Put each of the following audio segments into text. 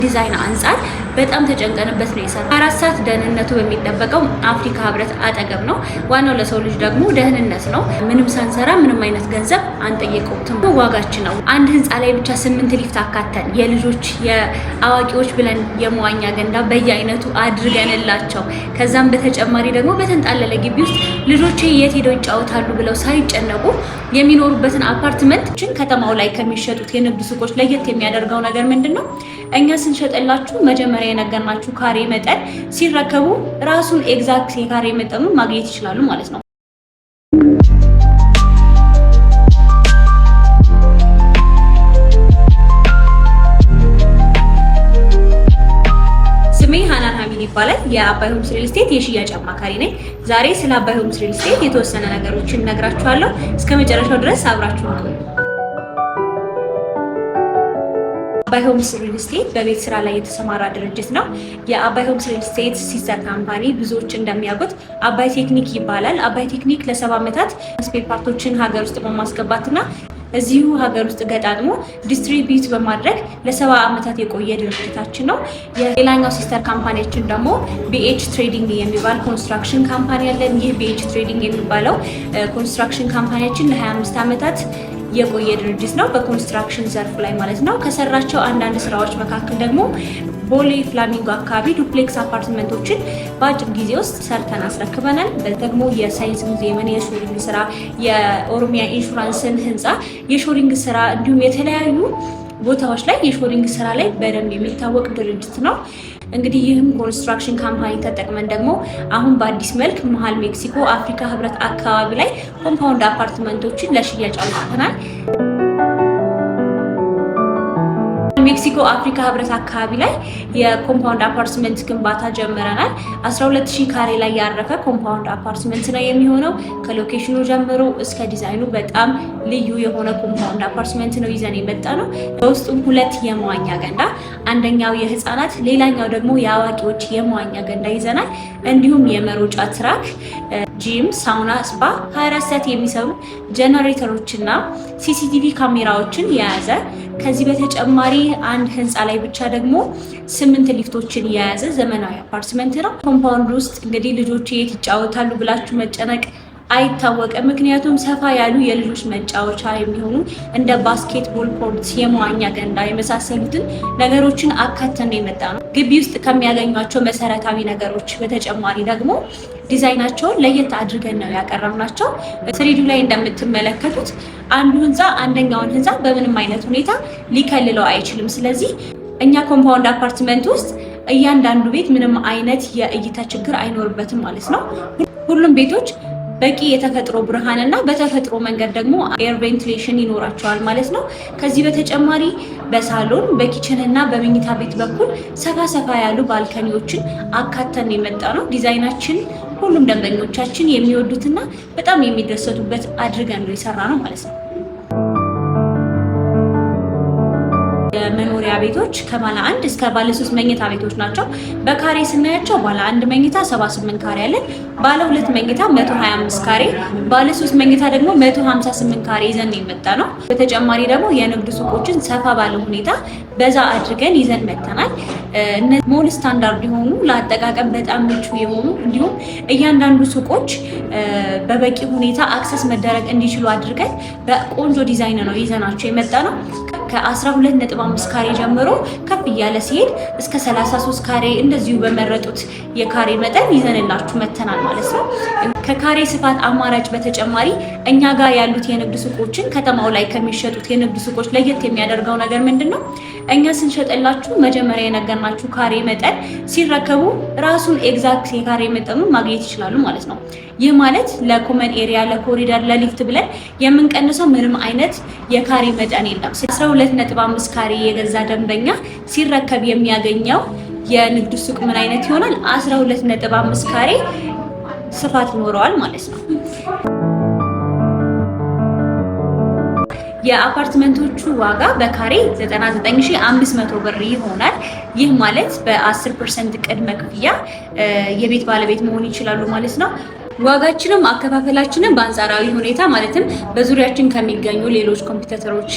ዲዛይን አንፃር በጣም ተጨንቀንበት ነው የሰራው። 24 ሰዓት ደህንነቱ በሚጠበቀው አፍሪካ ህብረት አጠገብ ነው። ዋናው ለሰው ልጅ ደግሞ ደህንነት ነው። ምንም ሳንሰራ ምንም አይነት ገንዘብ አንጠየቀውም። ዋጋችን ነው። አንድ ህንፃ ላይ ብቻ 8 ሊፍት አካተን የልጆች የአዋቂዎች ብለን የመዋኛ ገንዳ በየአይነቱ አድርገንላቸው ከዛም በተጨማሪ ደግሞ በተንጣለለ ግቢ ውስጥ ልጆቼ የት ሄደው ይጫወታሉ ብለው ሳይጨነቁ የሚኖሩበትን አፓርትመንቶችን ከተማው ላይ ከሚሸጡት የንግድ ሱቆች ለየት የሚያደርገው ነገር ምንድነው? እኛ ስንሸጥላችሁ መጀመሪያ የነገርናችሁ ካሬ መጠን ሲረከቡ ራሱን ኤግዛክት የካሬ መጠኑን ማግኘት ይችላሉ ማለት ነው። ስሜ ሃናን ሀሚድ ይባላል። የአባይ ሆምስ ሪል ስቴት የሽያጭ አማካሪ ነኝ። ዛሬ ስለ አባይ ሆምስ ሪል ስቴት የተወሰነ ነገሮችን እነግራችኋለሁ። እስከ መጨረሻው ድረስ አብራችሁን ቆዩ። አባይ ሆምስ ሪል ስቴት በቤት ስራ ላይ የተሰማራ ድርጅት ነው። የአባይ ሆምስ ሪል ስቴት ሲስተር ካምፓኒ ብዙዎች እንደሚያውቁት አባይ ቴክኒክ ይባላል። አባይ ቴክኒክ ለ7 ዓመታት ስፔር ፓርቶችን ሀገር ውስጥ በማስገባትና እዚሁ ሀገር ውስጥ ገጣጥሞ ዲስትሪቢዩት በማድረግ ለ7 ዓመታት የቆየ ድርጅታችን ነው። የሌላኛው ሲስተር ካምፓኒያችን ደግሞ ቢኤች ትሬዲንግ የሚባል ኮንስትራክሽን ካምፓኒ አለን። ይህ ቢኤች ትሬዲንግ የሚባለው ኮንስትራክሽን ካምፓኒያችን ለ25 ዓመታት የቆየ ድርጅት ነው፣ በኮንስትራክሽን ዘርፍ ላይ ማለት ነው። ከሰራቸው አንዳንድ ስራዎች መካከል ደግሞ ቦሌ ፍላሚንጎ አካባቢ ዱፕሌክስ አፓርትመንቶችን በአጭር ጊዜ ውስጥ ሰርተን አስረክበናል። ደግሞ የሳይንስ ሙዚየምን የሾሪንግ ስራ፣ የኦሮሚያ ኢንሹራንስን ህንፃ የሾሪንግ ስራ እንዲሁም የተለያዩ ቦታዎች ላይ የሾሪንግ ስራ ላይ በደንብ የሚታወቅ ድርጅት ነው። እንግዲህ ይህም ኮንስትራክሽን ካምፓኒ ተጠቅመን ደግሞ አሁን በአዲስ መልክ መሀል ሜክሲኮ አፍሪካ ህብረት አካባቢ ላይ ኮምፓውንድ አፓርትመንቶችን ለሽያጭ አውጥተናል። ሜክሲኮ አፍሪካ ህብረት አካባቢ ላይ የኮምፓውንድ አፓርትመንት ግንባታ ጀምረናል። 12000 ካሬ ላይ ያረፈ ኮምፓውንድ አፓርትመንት ነው የሚሆነው። ከሎኬሽኑ ጀምሮ እስከ ዲዛይኑ በጣም ልዩ የሆነ ኮምፓውንድ አፓርትመንት ነው ይዘን የመጣ ነው። በውስጡም 2 የመዋኛ ገንዳ፣ አንደኛው የህፃናት ሌላኛው ደግሞ የአዋቂዎች የመዋኛ ገንዳ ይዘናል። እንዲሁም የመሮጫ ትራክ፣ ጂም፣ ሳውና፣ ስፓ 24 ሰዓት የሚሰሩ ጀነሬተሮችና ሲሲቲቪ ካሜራዎችን የያዘ ከዚህ በተጨማሪ አንድ ህንፃ ላይ ብቻ ደግሞ 8 ሊፍቶችን የያዘ ዘመናዊ አፓርትመንት ነው። ኮምፓውንድ ውስጥ እንግዲህ ልጆች የት ይጫወታሉ ብላችሁ መጨነቅ አይታወቅም። ምክንያቱም ሰፋ ያሉ የልጆች መጫወቻ የሚሆኑ እንደ ባስኬትቦል ኮርት፣ የመዋኛ ገንዳ የመሳሰሉትን ነገሮችን አካተን የመጣ ነው። ግቢ ውስጥ ከሚያገኟቸው መሰረታዊ ነገሮች በተጨማሪ ደግሞ ዲዛይናቸውን ለየት አድርገን ነው ያቀረብናቸው። ስሪዱ ላይ እንደምትመለከቱት አንዱ ህንፃ አንደኛውን ህንፃ በምንም አይነት ሁኔታ ሊከልለው አይችልም። ስለዚህ እኛ ኮምፓውንድ አፓርትመንት ውስጥ እያንዳንዱ ቤት ምንም አይነት የእይታ ችግር አይኖርበትም ማለት ነው። ሁሉም ቤቶች በቂ የተፈጥሮ ብርሃንና በተፈጥሮ መንገድ ደግሞ ኤር ቬንቲሌሽን ይኖራቸዋል ማለት ነው። ከዚህ በተጨማሪ በሳሎን በኪችንና በመኝታ ቤት በኩል ሰፋ ያሉ ባልከኒዎችን አካተን የመጣ ነው። ዲዛይናችን ሁሉም ደንበኞቻችን የሚወዱትና በጣም የሚደሰቱበት አድርገን ነው የሰራ ነው ማለት ነው። የመኖሪያ ቤቶች ከባለ 1 እስከ ባለ 3 መኝታ ቤቶች ናቸው። በካሬ ስናያቸው ባለ 1 መኝታ 78 ካሬ አለን። ባለ 2 መኝታ 125 ካሬ፣ ባለ 3 መኝታ ደግሞ 158 ካሬ ይዘን የመጣ ነው። በተጨማሪ ደግሞ የንግድ ሱቆችን ሰፋ ባለ ሁኔታ በዛ አድርገን ይዘን መጥተናል። ሞል ስታንዳርድ የሆኑ ለአጠቃቀም በጣም ምቹ የሆኑ እንዲሁም እያንዳንዱ ሱቆች በበቂ ሁኔታ አክሰስ መደረግ እንዲችሉ አድርገን በቆንጆ ዲዛይን ነው ይዘናቸው የመጣ ነው። ከ12.5 ካሬ ጀምሮ ከፍ እያለ ሲሄድ እስከ 33 ካሬ እንደዚሁ በመረጡት የካሬ መጠን ይዘንላችሁ መተናል ማለት ነው። ከካሬ ስፋት አማራጭ በተጨማሪ እኛ ጋር ያሉት የንግድ ሱቆችን ከተማው ላይ ከሚሸጡት የንግድ ሱቆች ለየት የሚያደርገው ነገር ምንድነው? እኛ ስንሸጥላችሁ መጀመሪያ የነገርናችሁ ካሬ መጠን ሲረከቡ ራሱን ኤግዛክት የካሬ መጠኑን ማግኘት ይችላሉ ማለት ነው። ይህ ማለት ለኮመን ኤሪያ፣ ለኮሪደር፣ ለሊፍት ብለን የምንቀንሰው ምንም አይነት የካሬ መጠን የለም። 12.5 ካሬ የገዛ ደንበኛ ሲረከብ የሚያገኘው የንግድ ሱቅ ምን አይነት ይሆናል? 12.5 ካሬ ስፋት ይኖረዋል ማለት ነው። የአፓርትመንቶቹ ዋጋ በካሬ 99500 ብር ይሆናል። ይህ ማለት በ10% ቅድመ ክፍያ የቤት ባለቤት መሆን ይችላሉ ማለት ነው። ዋጋችንም አከፋፈላችንም በአንጻራዊ ሁኔታ ማለትም በዙሪያችን ከሚገኙ ሌሎች ኮምፒውተሮች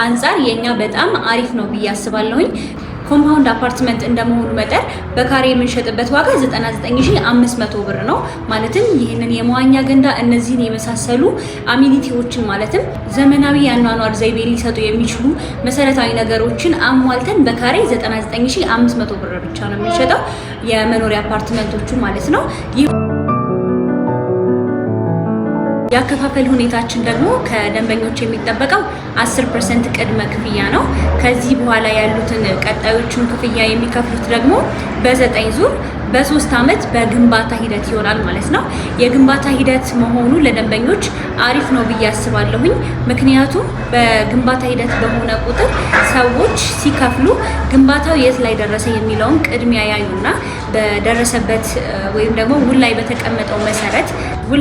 አንጻር የኛ በጣም አሪፍ ነው ብዬ አስባለሁኝ። ኮምፓውንድ አፓርትመንት እንደመሆኑ መጠን በካሬ የምንሸጥበት ዋጋ 99500 ብር ነው። ማለትም ይህንን የመዋኛ ገንዳ እነዚህን የመሳሰሉ አሚኒቲዎችን ማለትም ዘመናዊ የአኗኗር ዘይቤ ሊሰጡ የሚችሉ መሰረታዊ ነገሮችን አሟልተን በካሬ 99500 ብር ብቻ ነው የምንሸጠው የመኖሪያ አፓርትመንቶቹ ማለት ነው። ያከፋፈል ሁኔታችን ደግሞ ከደንበኞች የሚጠበቀው 10% ቅድመ ክፍያ ነው። ከዚህ በኋላ ያሉትን ቀጣዮቹን ክፍያ የሚከፍሉት ደግሞ በ9 ዙር በ3 አመት በግንባታ ሂደት ይሆናል ማለት ነው። የግንባታ ሂደት መሆኑ ለደንበኞች አሪፍ ነው ብዬ አስባለሁኝ። ምክንያቱም በግንባታ ሂደት በሆነ ቁጥር ሰዎች ሲከፍሉ ግንባታው የት ላይ ደረሰ የሚለውን ቅድሚያ ያዩና በደረሰበት ወይም ደግሞ ውል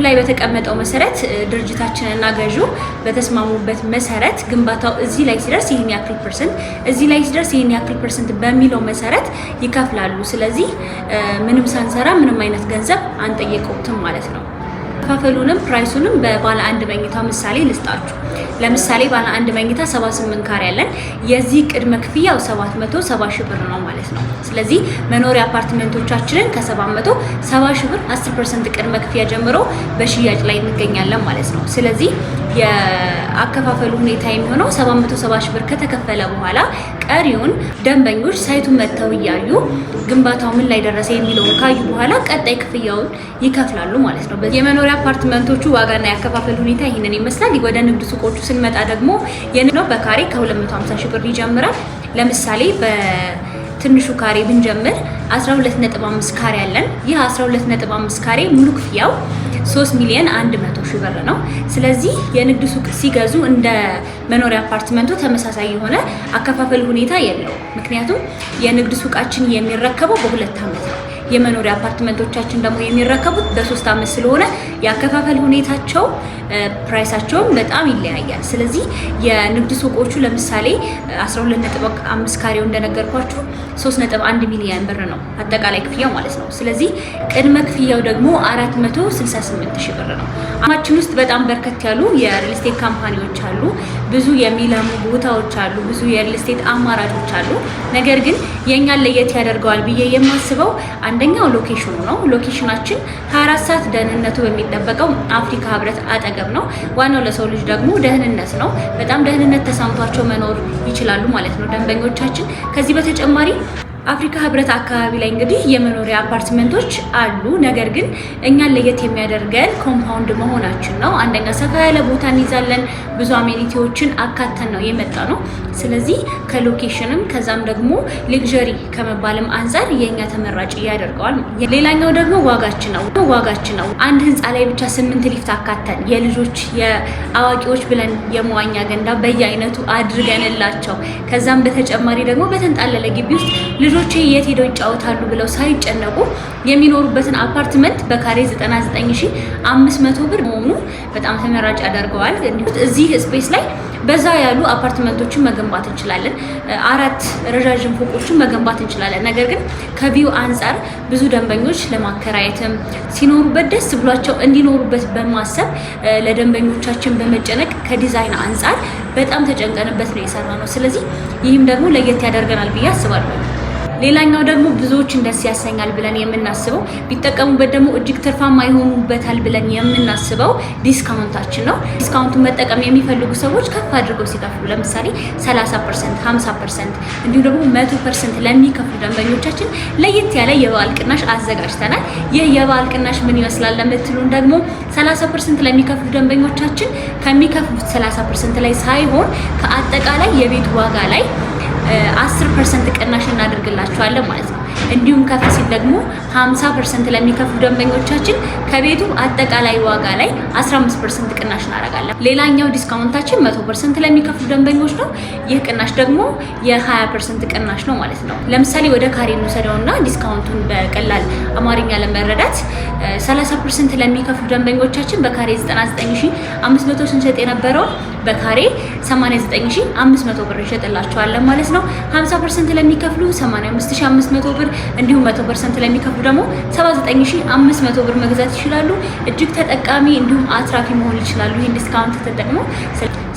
ላይ በተቀመጠው መሰረት ድርጅታችንና ገዢው በተስማሙበት መሰረት ግንባታው እዚህ ላይ ሲደርስ ይሄን ያክል ፐርሰንት፣ እዚህ ላይ ሲደርስ ይሄን ያክል ፐርሰንት በሚለው መሰረት ይከፍላሉ። ስለዚህ ምንም ሳንሰራ ምንም አይነት ገንዘብ አንጠየቀውትም ማለት ነው። አከፋፈሉንም ፕራይሱንም በባለ አንድ መኝታ ምሳሌ ልስጣችሁ። ለምሳሌ ባለ አንድ መኝታ 78 ካሬ ያለን የዚህ ቅድመ ክፍያው 770 ሺህ ብር ነው ማለት ነው። ስለዚህ መኖሪያ አፓርትመንቶቻችንን ከ770 ሺህ ብር 10% ቅድመ ክፍያ ጀምሮ በሽያጭ ላይ እንገኛለን ማለት ነው። ስለዚህ የአከፋፈሉ ሁኔታ የሚሆነው 770 ሺህ ብር ከተከፈለ በኋላ ቀሪውን ደንበኞች ሳይቱን መጥተው እያዩ ግንባታው ምን ላይ ደረሰ የሚለውን ካዩ በኋላ ቀጣይ ክፍያውን ይከፍላሉ ማለት ነው። የመኖሪያ አፓርትመንቶቹ ዋጋና ያከፋፈል ሁኔታ ይህንን ይመስላል። ወደ ንግድ ሱቆቹ ስንመጣ ደግሞ የንግድ በካሬ ከ250 ሺህ ብር ይጀምራል። ለምሳሌ በትንሹ ካሬ ብንጀምር 12.5 ካሬ አለን። ይህ 12.5 ካሬ ሙሉ ክፍያው 3,100,000 ብር ነው። ስለዚህ የንግድ ሱቅ ሲገዙ እንደ መኖሪያ አፓርትመንቱ ተመሳሳይ የሆነ አከፋፈል ሁኔታ የለውም። ምክንያቱም የንግድ ሱቃችን የሚረከበው በ2 አመት ነው። የመኖሪያ አፓርትመንቶቻችን ደግሞ የሚረከቡት በ3 አመት ስለሆነ ያከፋፈል ሁኔታቸው ፕራይሳቸውም በጣም ይለያያል። ስለዚህ የንግድ ሱቆቹ ለምሳሌ 12.5 ካሬው እንደነገርኳችሁ 3.1 ሚሊዮን ብር ነው አጠቃላይ ክፍያው ማለት ነው። ስለዚህ ቅድመ ክፍያው ደግሞ 468 ሺህ ብር ነው። አማችን ውስጥ በጣም በርከት ያሉ የሪል ስቴት ካምፓኒዎች አሉ። ብዙ የሚለሙ ቦታዎች አሉ። ብዙ የሪል ስቴት አማራጮች አሉ። ነገር ግን የኛን ለየት ያደርገዋል ብዬ የማስበው አንደኛው ሎኬሽኑ ነው። ሎኬሽናችን 24 ሰዓት ደህንነቱ በሚጠበቀው አፍሪካ ህብረት አጠገብ ነው። ዋናው ለሰው ልጅ ደግሞ ደህንነት ነው። በጣም ደህንነት ተሰምቷቸው መኖር ይችላሉ ማለት ነው ደንበኞቻችን። ከዚህ በተጨማሪ አፍሪካ ህብረት አካባቢ ላይ እንግዲህ የመኖሪያ አፓርትመንቶች አሉ። ነገር ግን እኛን ለየት የሚያደርገን ኮምፓውንድ መሆናችን ነው። አንደኛ ሰፋ ያለ ቦታ እንይዛለን። ብዙ አሜኒቲዎችን አካተን ነው የመጣ ነው። ስለዚህ ከሎኬሽንም ከዛም ደግሞ ሌክዠሪ ከመባልም አንፃር የኛ ተመራጭ ያደርገዋል። ሌላኛው ደግሞ ዋጋችን ነው። አንድ ህንፃ ላይ ብቻ 8 ሊፍት አካተን የልጆች የአዋቂዎች ብለን የመዋኛ ገንዳ በየአይነቱ አድርገንላቸው ከዛም በተጨማሪ ደግሞ በተንጣለለ ግቢ ውስጥ ልጆች የት ሄደው ይጫወታሉ ብለው ሳይጨነቁ የሚኖሩበትን አፓርትመንት በካሬ 99500 ብር መሆኑ በጣም ተመራጭ ያደርገዋል። እዚህ ስፔስ ላይ በዛ ያሉ አፓርትመንቶችን መገንባት እንችላለን። 4 ረዣዥም ፎቆችን መገንባት እንችላለን። ነገር ግን ከቪው አንፃር ብዙ ደንበኞች ለማከራየትም ሲኖሩበት ደስ ብሏቸው እንዲኖሩበት በማሰብ ለደንበኞቻችን በመጨነቅ ከዲዛይን አንፃር በጣም ተጨንቀንበት ነው የሰራ ነው። ስለዚህ ይህም ደግሞ ለየት ያደርገናል ብዬ አስባለሁ። ሌላኛው ደግሞ ብዙዎችን ደስ ያሰኛል ብለን የምናስበው ቢጠቀሙበት ደግሞ እጅግ ትርፋማ ይሆኑበታል ብለን የምናስበው ዲስካውንታችን ነው። ዲስካውንቱን መጠቀም የሚፈልጉ ሰዎች ከፍ አድርገው ሲከፍሉ ለምሳሌ 30%፣ 50% እንዲሁም ደግሞ 100% ለሚከፍሉ ደንበኞቻችን ለየት ያለ የበዓል ቅናሽ አዘጋጅተናል። ይህ የበዓል ቅናሽ ምን ይመስላል ለምትሉን ደግሞ 30% ለሚከፍሉ ደንበኞቻችን ከሚከፍሉት 30% ላይ ሳይሆን ከአጠቃላይ የቤት ዋጋ ላይ 10% ቅናሽ እናደርግላቸዋለን ማለት ነው። እንዲሁም ከፍ ሲል ደግሞ 50% ለሚከፍሉ ደንበኞቻችን ከቤቱ አጠቃላይ ዋጋ ላይ 15% ቅናሽ እናደርጋለን። ሌላኛው ዲስካውንታችን 100% ለሚከፍሉ ደንበኞች ነው። ይህ ቅናሽ ደግሞ የ20% ቅናሽ ነው ማለት ነው። ለምሳሌ ወደ ካሬ እንውሰደውና ዲስካውንቱን በቀላል አማርኛ ለመረዳት 30% ለሚከፍሉ ደንበኞቻችን በካሬ 99500 ስንሸጥ የነበረውን በካሬ 89500 ብር እንሸጥላችኋለን ማለት ነው። 50% ለሚከፍሉ 85500 ብር እንዲሁም 100% ለሚከፍሉ ደግሞ 79500 ብር መግዛት ይችላሉ። እጅግ ተጠቃሚ እንዲሁም አትራፊ መሆን ይችላሉ ይሄን ዲስካውንት ተጠቅመው።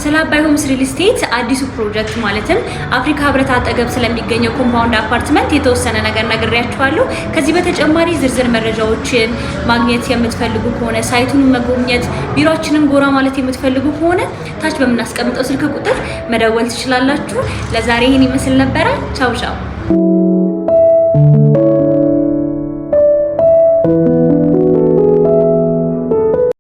ስለ አባይ ሆምስ ሪል ስቴት አዲሱ ፕሮጀክት ማለትም አፍሪካ ህብረት አጠገብ ስለሚገኘው ኮምፓውንድ አፓርትመንት የተወሰነ ነገር ነግሬያችኋለሁ። ከዚህ በተጨማሪ ዝርዝር መረጃዎችን ማግኘት የምትፈልጉ ከሆነ ሳይቱን መጎብኘት፣ ቢሮአችንን ጎራ ማለት የምትፈልጉ ከሆነ ታች በምናስቀምጠው ስልክ ቁጥር መደወል ትችላላችሁ። ለዛሬ ይሄን ይመስል ነበረ። ቻው ቻው።